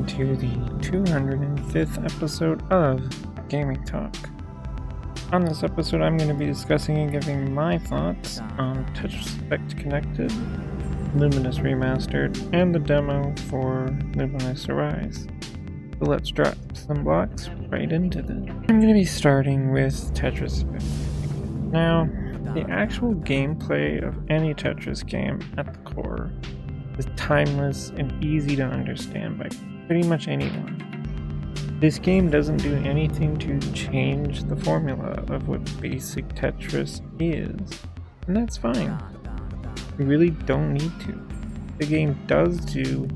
to the 205th episode of Gaming Talk. On this episode, I'm going to be discussing and giving my thoughts on Tetris Effect Connected, Lumines Remastered, and the demo for Lumines Arise. So let's drop some blocks right into this. I'm going to be starting with Tetris Effect. Now, the actual gameplay of any Tetris game at the core is timeless and easy to understand by pretty much anyone. This game doesn't do anything to change the formula of what basic Tetris is, and that's fine. You really don't need to. What the game does do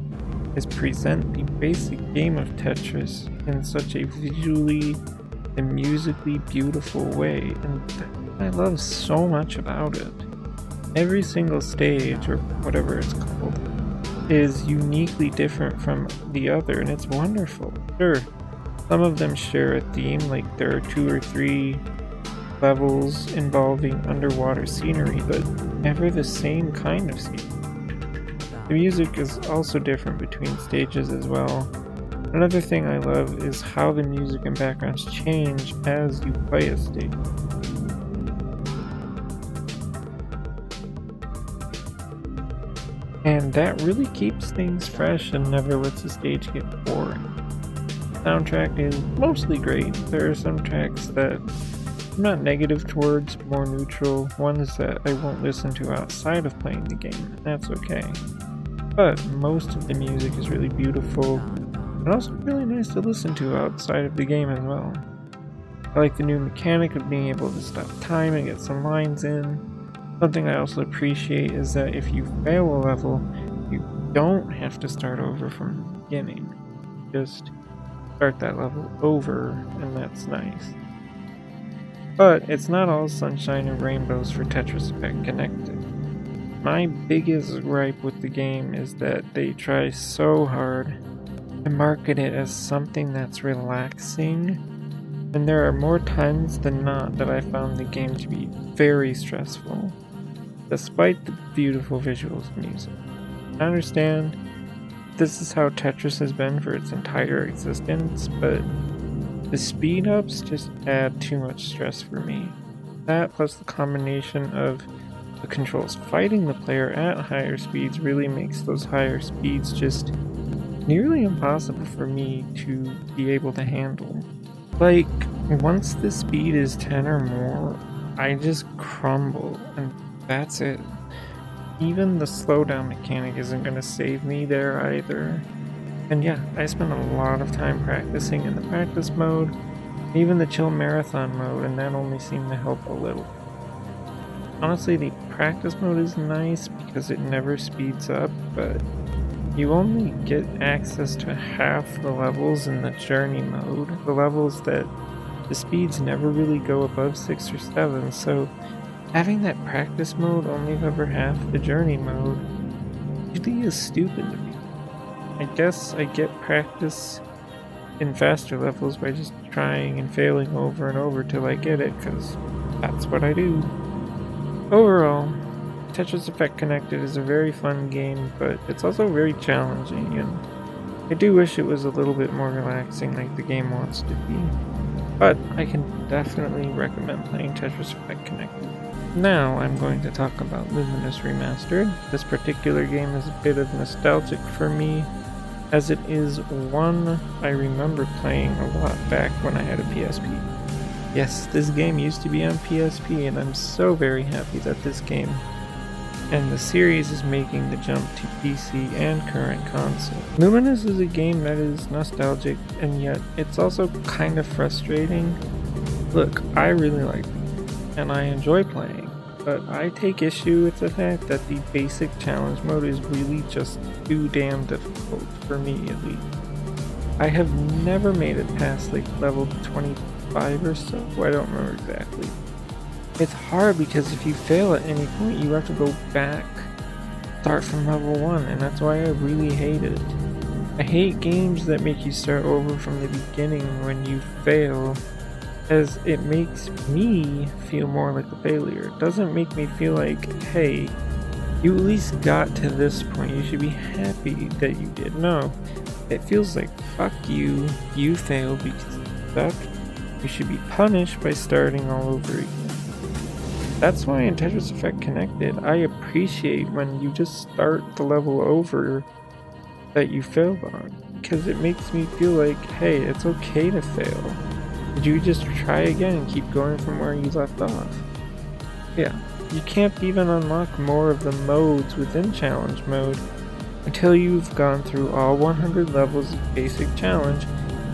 is present the basic game of Tetris in such a visually and musically beautiful way, and I love so much about it. Every single stage, or whatever it's called, is uniquely different from the other, and it's wonderful. Sure, some of them share a theme, like there are 2 or 3 levels involving underwater scenery, but never the same kind of scenery. The music is also different between stages as well. Another thing I love is how the music and backgrounds change as you play a stage. And that really keeps things fresh and never lets the stage get boring. The soundtrack is mostly great. There are some tracks that I'm not negative towards, more neutral, ones that I won't listen to outside of playing the game, and that's okay. But most of the music is really beautiful, and also really nice to listen to outside of the game as well. I like the new mechanic of being able to stop time and get some lines in. Something I also appreciate is that if you fail a level, you don't have to start over from the beginning. Just start that level over, and that's nice. But it's not all sunshine and rainbows for Tetris Effect Connected. My biggest gripe with the game is that they try so hard to market it as something that's relaxing, and there are more times than not that I found the game to be very stressful, despite the beautiful visuals and music. I understand this is how Tetris has been for its entire existence, but the speed ups just add too much stress for me. That plus the combination of the controls fighting the player at higher speeds really makes those higher speeds just nearly impossible for me to be able to handle. Like, once the speed is 10 or more, I just crumble, and that's it. Even the slowdown mechanic isn't going to save me there either. And yeah, I spent a lot of time practicing in the practice mode, even the chill marathon mode, and that only seemed to help a little. Honestly, the practice mode is nice because it never speeds up, but you only get access to half the levels in the journey mode, the levels that the speeds never really go above 6 or 7, so having that practice mode only cover half the journey mode really is stupid to me. I guess I get practice in faster levels by just trying and failing over and over till I get it, because that's what I do. Overall, Tetris Effect Connected is a very fun game, but it's also very challenging, and I do wish it was a little bit more relaxing like the game wants to be. But I can definitely recommend playing Tetris Effect Connected. Now I'm going to talk about Lumines Remastered. This particular game is a bit of nostalgic for me, as it is one I remember playing a lot back when I had a PSP. Yes, this game used to be on PSP, and I'm so very happy that this game and the series is making the jump to PC and current console. Lumines is a game that is nostalgic, and yet it's also kind of frustrating. Look, I really like it, and I enjoy playing, but I take issue with the fact that the basic challenge mode is really just too damn difficult, for me at least. I have never made it past like level 25 or so, I don't remember exactly. It's hard because if you fail at any point, you have to go back, start from level 1, and that's why I really hate it. I hate games that make you start over from the beginning when you fail, as it makes me feel more like a failure. It doesn't make me feel like, hey, you at least got to this point, you should be happy that you did. No, It feels like, fuck you, you failed because you suck. You should be punished by starting all over again. That's why in Tetris Effect Connected, I appreciate when you just start the level over that you failed on, because it makes me feel like, hey, it's okay to fail. You just try again and keep going from where you left off. Yeah, you can't even unlock more of the modes within challenge mode until you've gone through all 100 levels of basic challenge,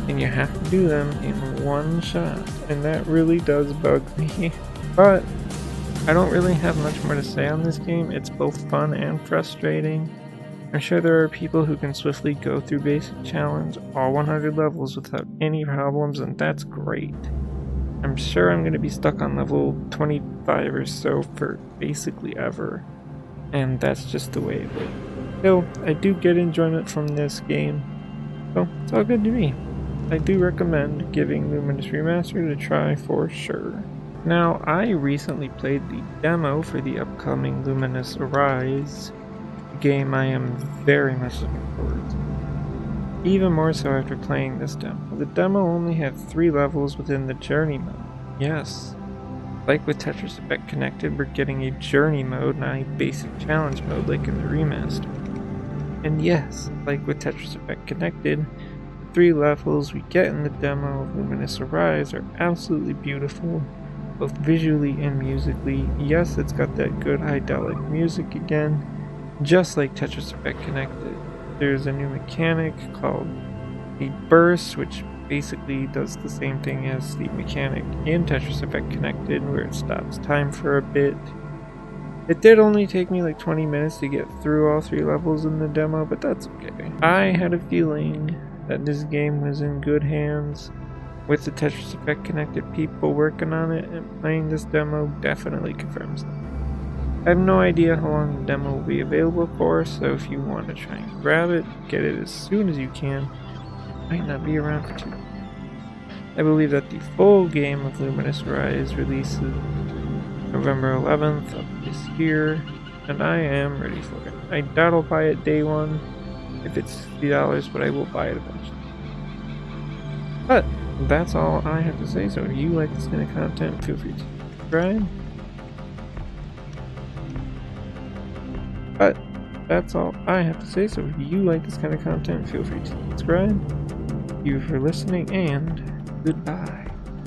and you have to do them in one shot, and that really does bug me. But I don't really have much more to say on this game. It's both fun and frustrating. I'm sure there are people who can swiftly go through basic challenge, all 100 levels without any problems, and that's great. I'm sure I'm going to be stuck on level 25 or so for basically ever, and that's just the way it is. Still, I do get enjoyment from this game, so it's all good to me. I do recommend giving Lumines Remastered a try for sure. Now, I recently played the demo for the upcoming Lumines Arise, game I am very much looking forward to. Even more so after playing this demo. The demo only had 3 levels within the journey mode. Yes, like with Tetris Effect Connected, we're getting a journey mode, not a basic challenge mode like in the remaster. And yes, like with Tetris Effect Connected, the 3 levels we get in the demo of Lumines Arise are absolutely beautiful, both visually and musically. Yes, it's got that good idyllic music again, just like Tetris Effect Connected. There's a new mechanic called a burst, which basically does the same thing as the mechanic in Tetris Effect Connected, where it stops time for a bit. It did only take me like 20 minutes to get through all 3 levels in the demo, but that's okay. I had a feeling that this game was in good hands with the Tetris Effect Connected people working on it, and playing this demo definitely confirms that. I have no idea how long the demo will be available for, so if you want to try and grab it, get it as soon as you can. It might not be around for too long. I believe that the full game of Lumines Rise releases November 11th of this year, and I am ready for it. I doubt I'll buy it day one if it's $50, but I will buy it eventually. But that's all I have to say, so if you like this kind of content, feel free to subscribe. But that's all I have to say, so if you like this kind of content, feel free to subscribe. Thank you for listening, and goodbye.